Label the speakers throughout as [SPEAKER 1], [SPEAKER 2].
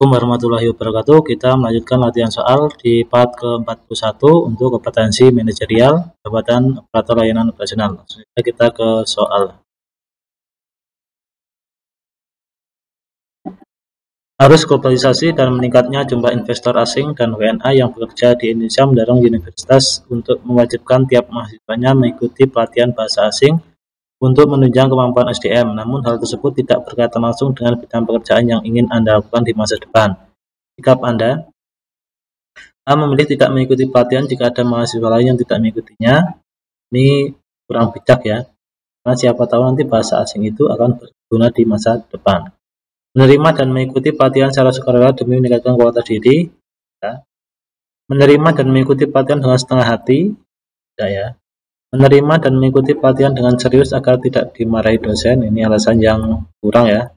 [SPEAKER 1] Assalamualaikum warahmatullahi wabarakatuh. Kita melanjutkan latihan soal di part ke-41 untuk kompetensi manajerial jabatan operator layanan operasional. Selanjutnya kita ke soal. Arus globalisasi dan meningkatnya jumlah investor asing dan WNA yang bekerja di Indonesia mendorong universitas untuk mewajibkan tiap mahasiswanya mengikuti pelatihan bahasa asing untuk menunjang kemampuan SDM. Namun hal tersebut tidak berkaitan langsung dengan bidang pekerjaan yang ingin Anda lakukan di masa depan. Sikap Anda: A. Memilih tidak mengikuti pelatihan jika ada mahasiswa lain yang tidak mengikutinya. Ini kurang bijak ya, karena siapa tahu nanti bahasa asing itu akan berguna di masa depan. Menerima dan mengikuti pelatihan secara sukarela demi meningkatkan kualitas diri. Ya. Menerima dan mengikuti pelatihan dengan setengah hati. Tidak ya. Menerima dan mengikuti pelatihan dengan serius agar tidak dimarahi dosen. Ini alasan yang kurang ya.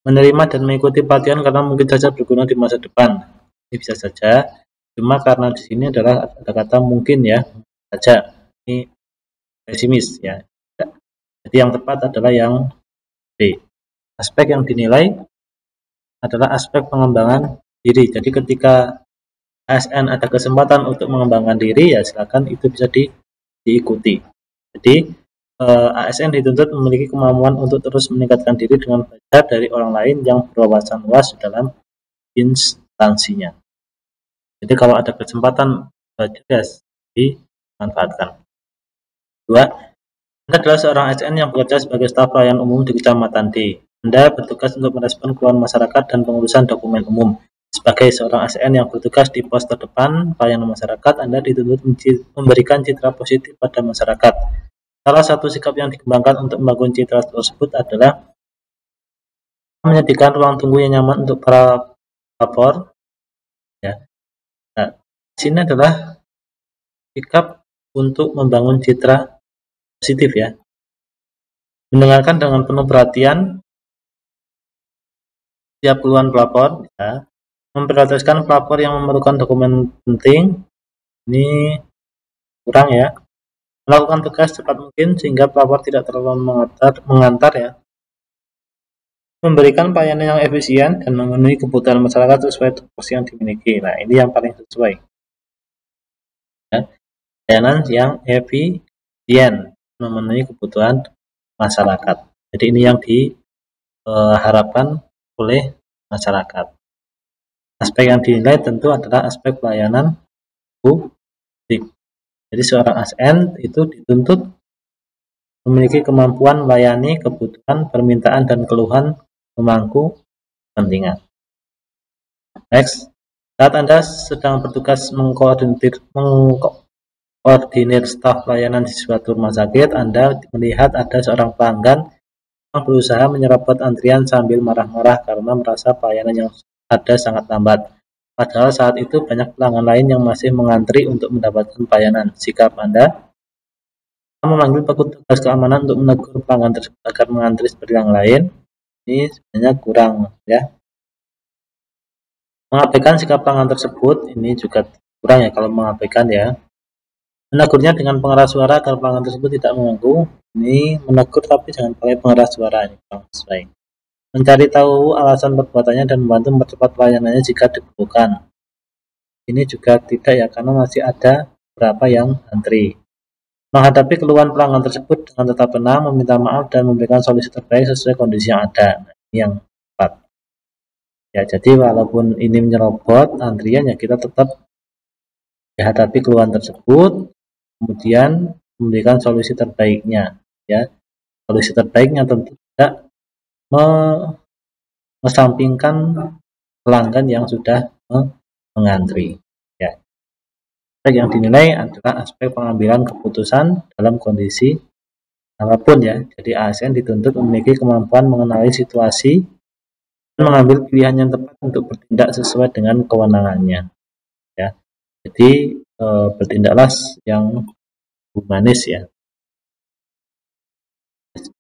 [SPEAKER 1] Menerima dan mengikuti pelatihan karena mungkin saja berguna di masa depan. Ini bisa saja, cuma karena di sini adalah ada kata mungkin ya, saja. Ini pesimis ya. Jadi yang tepat adalah yang B. Aspek yang dinilai adalah aspek pengembangan diri. Jadi ketika ASN ada kesempatan untuk mengembangkan diri, ya silakan itu bisa diikuti. Jadi ASN dituntut memiliki kemampuan untuk terus meningkatkan diri dengan belajar dari orang lain yang berwawasan luas dalam instansinya. Jadi kalau ada kesempatan belajar, ya dimanfaatkan. 2. Anda adalah seorang ASN yang bekerja sebagai staf pelayanan umum di Kecamatan D. Anda bertugas untuk merespon keluhan masyarakat dan pengurusan dokumen umum. Sebagai seorang ASN yang bertugas di pos terdepan pelayanan masyarakat, Anda dituntut memberikan citra positif pada masyarakat. Salah satu sikap yang dikembangkan untuk membangun citra tersebut adalah menyediakan ruang tunggu yang nyaman untuk para pelapor. Ya. Nah, sini adalah sikap untuk membangun citra positif ya. Mendengarkan dengan penuh perhatian setiap keluhan pelapor, ya. Memprioritaskan pelapor yang memerlukan dokumen penting, ini kurang ya. Melakukan tugas cepat mungkin sehingga pelapor tidak terlalu mengantar ya. Memberikan pelayanan yang efisien dan memenuhi kebutuhan masyarakat sesuai tupoksi yang dimiliki. Nah, ini yang paling sesuai. Ya. Pelayanan yang efisien memenuhi kebutuhan masyarakat. Jadi ini yang diharapkan oleh masyarakat. Aspek yang dinilai tentu adalah aspek pelayanan publik. Jadi seorang ASN itu dituntut memiliki kemampuan melayani kebutuhan, permintaan, dan keluhan pemangku kepentingan. Next, saat Anda sedang bertugas mengkoordinir staf pelayanan di suatu rumah sakit, Anda melihat ada seorang pelanggan yang berusaha menyerobot antrian sambil marah-marah karena merasa pelayanan yang ada sangat lambat. Padahal saat itu banyak pelanggan lain yang masih mengantri untuk mendapatkan pelayanan. Sikap Anda: memanggil petugas keamanan untuk menegur pelanggan tersebut agar mengantri seperti yang lain. Ini sebenarnya kurang ya. Mengabaikan sikap pelanggan tersebut, ini juga kurang ya kalau mengabaikan ya. Menegurnya dengan pengeras suara agar pelanggan tersebut tidak mengganggu. Ini menegur tapi jangan pakai pengeras suara, ini kurang sesuai. Mencari tahu alasan perbuatannya dan membantu mempercepat pelayanannya jika diperlukan. Ini juga tidak ya, karena masih ada beberapa yang antri. Menghadapi keluhan pelanggan tersebut dengan tetap tenang, meminta maaf, dan memberikan solusi terbaik sesuai kondisi yang ada. Nah, ini yang tepat. Ya, jadi walaupun ini menyerobot antrian, ya kita tetap menghadapi keluhan tersebut, kemudian memberikan solusi terbaiknya. Ya, solusi terbaiknya tentu tidak mengesampingkan pelanggan yang sudah mengantri. Ya. Aspek yang dinilai adalah aspek pengambilan keputusan dalam kondisi apapun ya. Jadi ASN dituntut memiliki kemampuan mengenali situasi dan mengambil pilihan yang tepat untuk bertindak sesuai dengan kewenangannya. Ya. Jadi bertindaklah yang humanis ya.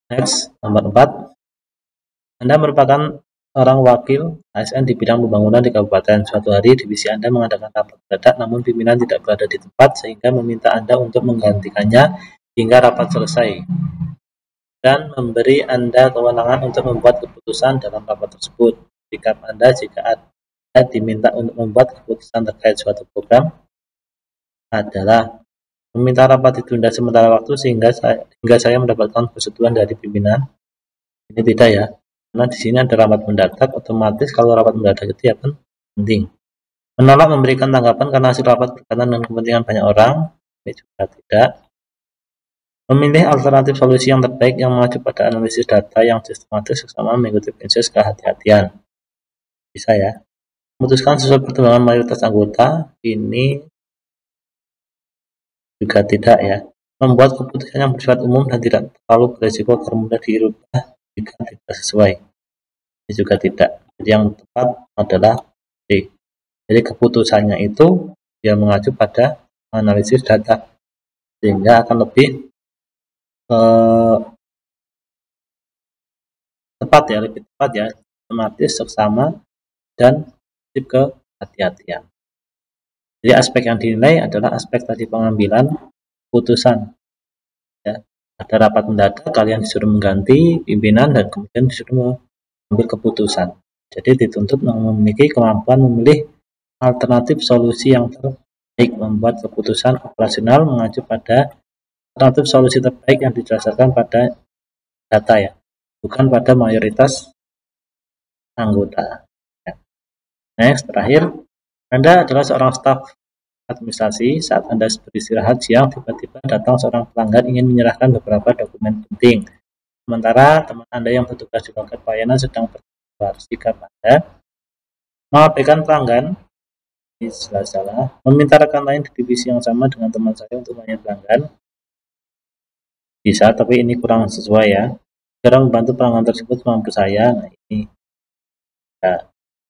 [SPEAKER 1] Next, nomor 4. Anda merupakan orang wakil ASN di bidang pembangunan di kabupaten. Suatu hari divisi Anda mengadakan rapat mendadak, namun pimpinan tidak berada di tempat sehingga meminta Anda untuk menggantikannya hingga rapat selesai dan memberi Anda kewenangan untuk membuat keputusan dalam rapat tersebut. sikap Anda jika Anda diminta untuk membuat keputusan terkait suatu program adalah meminta rapat ditunda sementara waktu hingga saya mendapatkan persetujuan dari pimpinan. Ini tidak ya, karena di sini ada rapat mendadak, otomatis kalau rapat mendadak itu ya penting. Menolak memberikan tanggapan karena hasil rapat berkaitan dengan kepentingan banyak orang, ini juga tidak. Memilih alternatif solusi yang terbaik yang mengacu pada analisis data yang sistematis bersama mengikuti prinsip kehati-hatian. Bisa ya. Memutuskan sesuai pertimbangan mayoritas anggota, ini juga tidak ya. Membuat keputusan yang bersifat umum dan tidak terlalu berisiko agar mudah dirubah jika tidak sesuai. Ini juga tidak. Jadi yang tepat adalah D. Jadi keputusannya itu dia mengacu pada analisis data sehingga akan lebih tepat ya, lebih tepat ya, otomatis seksama dan prinsip kehati-hatian. Jadi aspek yang dinilai adalah aspek tadi pengambilan keputusan. Ya, ada rapat mendadak, kalian disuruh mengganti pimpinan dan kemudian disuruh mengambil keputusan. Jadi dituntut memiliki kemampuan memilih alternatif solusi yang terbaik, membuat keputusan operasional mengacu pada alternatif solusi terbaik yang didasarkan pada data ya, bukan pada mayoritas anggota. Ya. Next, terakhir, Anda adalah seorang staf administrasi. Saat Anda beristirahat siang, tiba-tiba datang seorang pelanggan ingin menyerahkan beberapa dokumen penting. Sementara teman Anda yang bertugas di loket pelayanan sedang berkeluar. Sikap Anda mengabaikan pelanggan, ini salah. Meminta rekan lain di divisi yang sama dengan teman saya untuk melayani pelanggan, bisa, tapi ini kurang sesuai ya. Sekarang membantu pelanggan tersebut mampu saya. Nah, ini ya.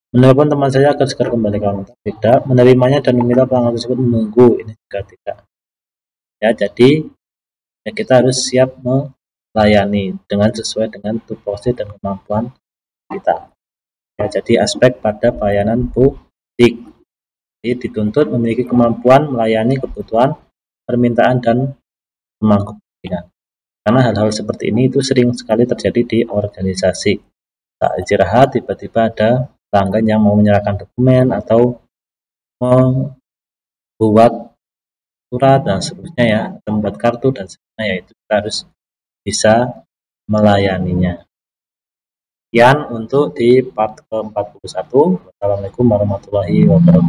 [SPEAKER 1] Menelpon teman saya agar segera kembali ke kantor, tidak. Menerimanya dan meminta pelanggan tersebut menunggu, ini juga tidak ya. Jadi ya, kita harus siap melayani dengan sesuai dengan tupoksi dan kemampuan kita ya. Jadi aspek pada pelayanan publik, jadi dituntut memiliki kemampuan melayani kebutuhan, permintaan, dan pemangku kepentingan. Karena hal-hal seperti ini itu sering sekali terjadi di organisasi. Saat istirahat tiba-tiba ada pelanggan yang mau menyerahkan dokumen atau membuat surat dan seterusnya ya, atau membuat kartu dan seterusnya ya, itu kita harus bisa melayaninya. Sekian untuk di part ke-41. Wassalamualaikum warahmatullahi wabarakatuh.